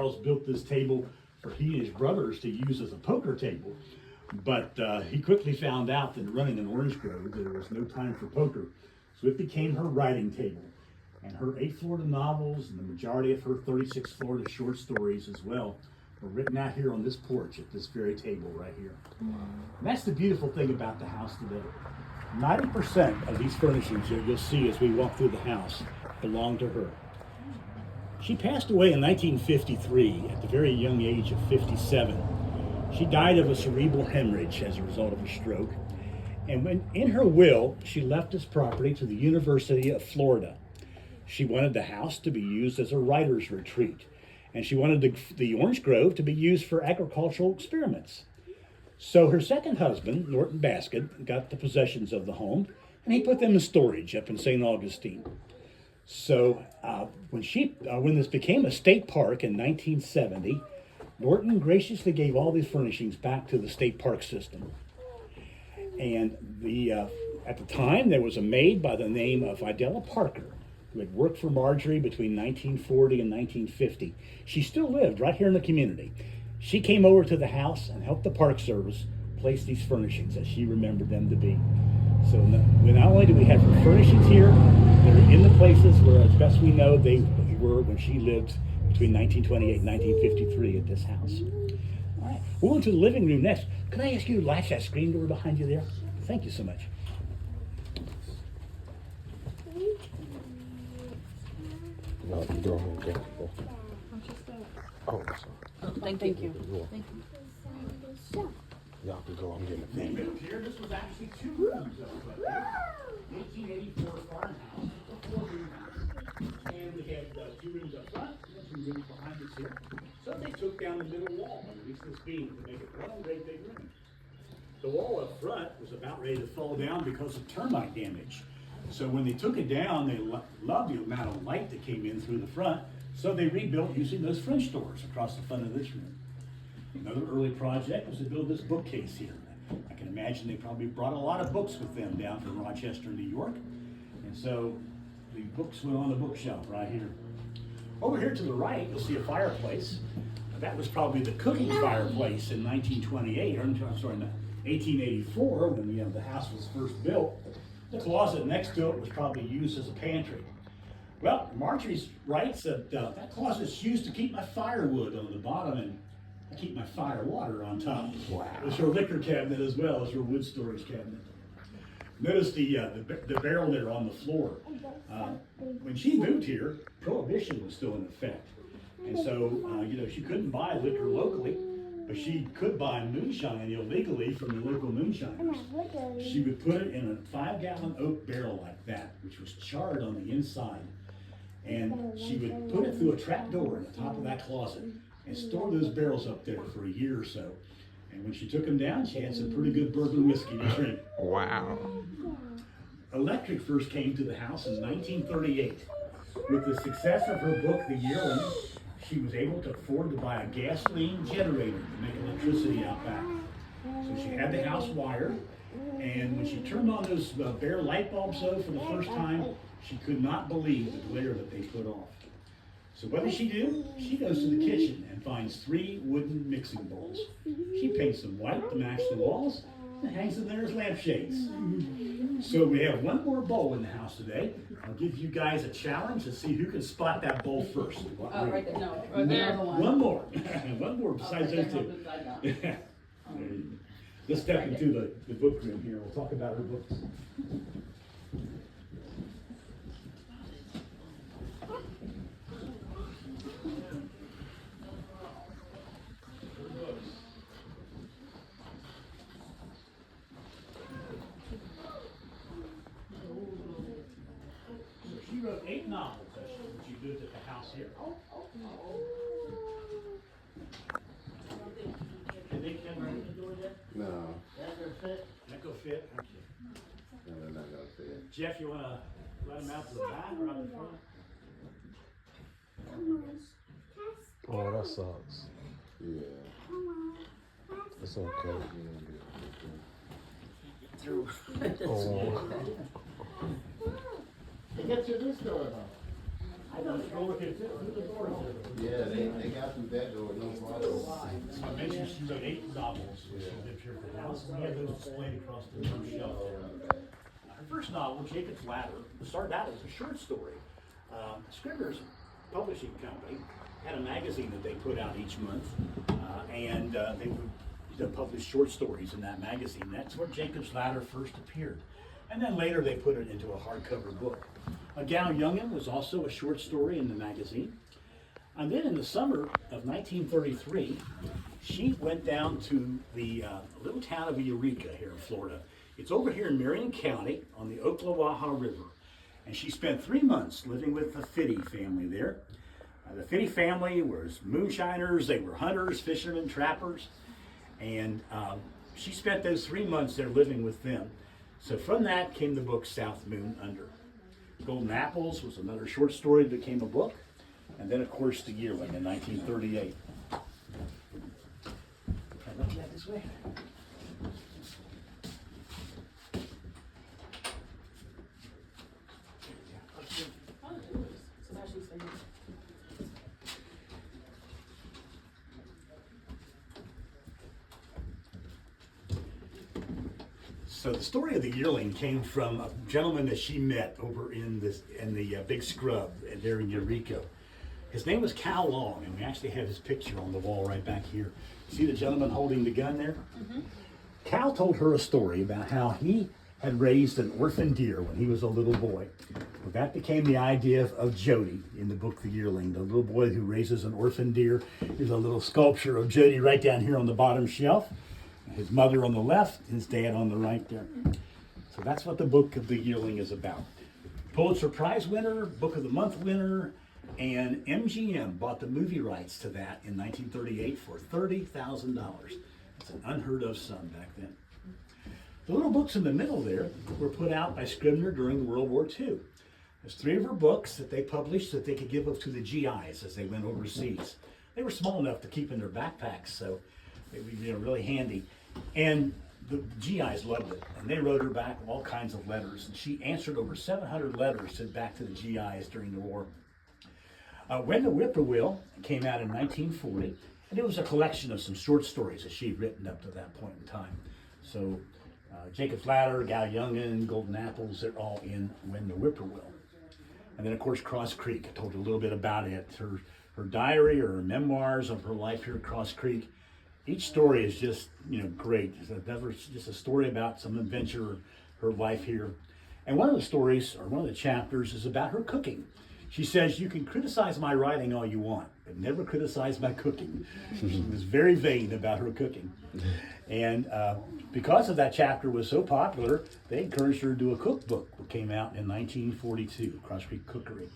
Charles built this table for he and his brothers to use as a poker table, but he quickly found out that running in Orange Grove, there was no time for poker, so it became her writing table. And her 8 Florida novels and the majority of her 36 Florida short stories as well were written out here on this porch at this very table right here. And that's the beautiful thing about the house today. 90% of these furnishings that you'll see as we walk through the house belong to her. She passed away in 1953 at the very young age of 57. She died of a cerebral hemorrhage as a result of a stroke. And when in her will, she left this property to the University of Florida. She wanted the house to be used as a writer's retreat, and she wanted the Orange Grove to be used for agricultural experiments. So her second husband, Norton Basket, got the possessions of the home, and he put them in storage up in St. Augustine. So when this became a state park in 1970, Norton graciously gave all these furnishings back to the state park system. And at the time, there was a maid by the name of Idella Parker, who had worked for Marjorie between 1940 and 1950. She still lived right here in the community. She came over to the house and helped the Park Service place these furnishings as she remembered them to be. So not only do we have her furnishings here, they're in the places where, as best we know, they were when she lived between 1928 and 1953 at this house. All right, we'll go to the living room next. Can I ask you to latch that screen door behind you there? Thank you so much. No, you go ahead. Go. Oh, sorry. Oh, thank you. Thank you. Y'all can go. I'm getting a feed. Here, this was actually 2 rooms up here. 1884 farmhouse. It's a 4-room house. And we had 2 rooms up front and 2 rooms behind us here. So they took down the middle wall underneath this beam to make it one great big room. The wall up front was about ready to fall down because of termite damage. So when they took it down, they loved the amount of light that came in through the front, so they rebuilt using those French doors across the front of this room. Another early project was to build this bookcase here. I can imagine they probably brought a lot of books with them down from Rochester, New York, and so the books went on the bookshelf right here. Over here to the right, you'll see a fireplace. That was probably the cooking fireplace in 1928, or I'm sorry, 1884, when the house was first built. The closet next to it was probably used as a pantry. Well, Marjorie writes that that closet's used to keep my firewood on the bottom and keep my fire water on top. Wow. It's her liquor cabinet as well as her wood storage cabinet. Notice the barrel there on the floor. When she moved here, Prohibition was still in effect. And so, she couldn't buy liquor locally, but she could buy moonshine illegally from the local moonshiners. She would put it in a 5-gallon oak barrel like that, which was charred on the inside. And she would put it through a trap door in the top of that closet and store those barrels up there for a year or so. And when she took them down, she had some pretty good bourbon whiskey to drink. Wow. Electric first came to the house in 1938. With the success of her book, The Yearling, she was able to afford to buy a gasoline generator to make electricity out back. So she had the house wired, and when she turned on those bare light bulbs though for the first time, she could not believe the glare that they put off. So what does she do? She goes to the kitchen and finds 3 wooden mixing bowls. She paints them white to match the walls and hangs them there as lampshades. So we have 1 more bowl in the house today. I'll give you guys a challenge to see who can spot that bowl first. Oh, right there. No, right there. One more. One more besides those 2. Let's step into the book room here. We'll talk about her books. She wrote 8 novels when she lived at the house here. Did they come right in the door yet? No. That go fit? That go fit? Okay. No, they're not gonna fit. Jeff, you want to let them out to the back or out the front? Oh, that sucks. Yeah. It's okay. Through. Oh. Get through this door though. I know, go look at it too. Look at the door. Yeah, they got through that door, no problem. I mentioned she wrote 8 novels when she lived here at the house, and we had those displayed across the room shelf there. Her first novel, Jacob's Ladder, started out as a short story. Scribner's publishing company had a magazine that they put out each month, and they would publish short stories in that magazine. That's where Jacob's Ladder first appeared. And then later they put it into a hardcover book. A Gal Youngin was also a short story in the magazine. And then in the summer of 1933, she went down to the little town of Eureka here in Florida. It's over here in Marion County on the Ocklawaha River. And she spent 3 months living with the Fitty family there. The Fitty family was moonshiners, they were hunters, fishermen, trappers. And she spent those 3 months there living with them. So from that came the book South Moon Under. Golden Apples was another short story that became a book. And then, of course, The Yearling in 1938. Can I look at this way? So the story of The Yearling came from a gentleman that she met over in the Big Scrub there in Eureka. His name was Cal Long, and we actually have his picture on the wall right back here. See the gentleman holding the gun there? Mm-hmm. Cal told her a story about how he had raised an orphan deer when he was a little boy. Well, that became the idea of Jody in the book The Yearling, the little boy who raises an orphan deer. There's a little sculpture of Jody right down here on the bottom shelf. His mother on the left, his dad on the right there. So that's what the book of The Yearling is about. Pulitzer Prize winner, Book of the Month winner, and MGM bought the movie rights to that in 1938 for $30,000. It's an unheard of sum back then. The little books in the middle there were put out by Scribner during World War II. There's 3 of her books that they published that they could give up to the GIs as they went overseas. They were small enough to keep in their backpacks, so they were really handy. And the GIs loved it, and they wrote her back all kinds of letters. And she answered over 700 letters sent back to the GIs during the war. When the Whippoorwill came out in 1940, and it was a collection of some short stories that she'd written up to that point in time. So Jacob's Ladder, Gal Youngin, Golden Apples, they're all in When the Whippoorwill. And then, of course, Cross Creek. I told you a little bit about it. Her diary or her memoirs of her life here at Cross Creek. Each story is just, great. It's just a story about some adventure, her life here. And one of the stories, or one of the chapters, is about her cooking. She says, you can criticize my writing all you want, but never criticize my cooking. She was very vain about her cooking. And because of that chapter was so popular, they encouraged her to do a cookbook that came out in 1942, Cross Creek Cookery.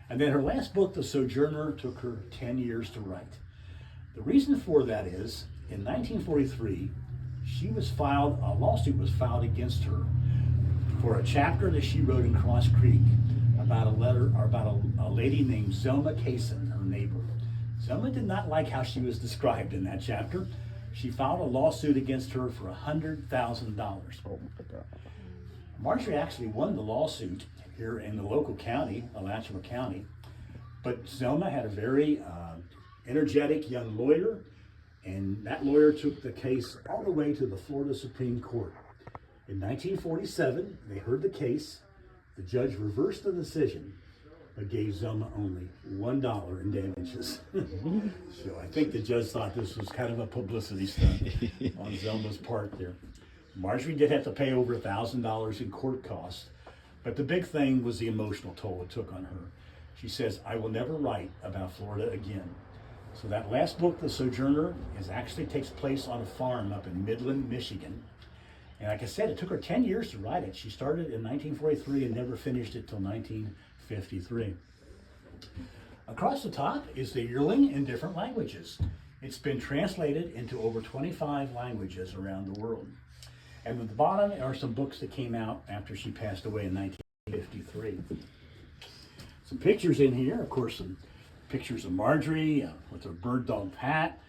And then her last book, The Sojourner, took her 10 years to write. The reason for that is, in 1943, a lawsuit was filed against her for a chapter that she wrote in Cross Creek about a lady named Zelma Kaysen, her neighbor. Zelma did not like how she was described in that chapter. She filed a lawsuit against her for $100,000. Oh my God. Marjorie actually won the lawsuit here in the local county, Alachua County, but Zelma had a very energetic young lawyer, and that lawyer took the case all the way to the Florida Supreme Court. In 1947, they heard the case. The judge reversed the decision, but gave Zelma only $1 in damages. So I think the judge thought this was kind of a publicity stunt on Zelma's part there. Marjorie did have to pay over $1,000 in court costs, but the big thing was the emotional toll it took on her. She says, I will never write about Florida again. So that last book, The Sojourner, actually takes place on a farm up in Midland, Michigan. And like I said, it took her 10 years to write it. She started in 1943 and never finished it till 1953. Across the top is The Yearling in different languages. It's been translated into over 25 languages around the world. And at the bottom are some books that came out after she passed away in 1953. Some pictures in here, of course, some pictures of Marjorie with her bird dog Pat.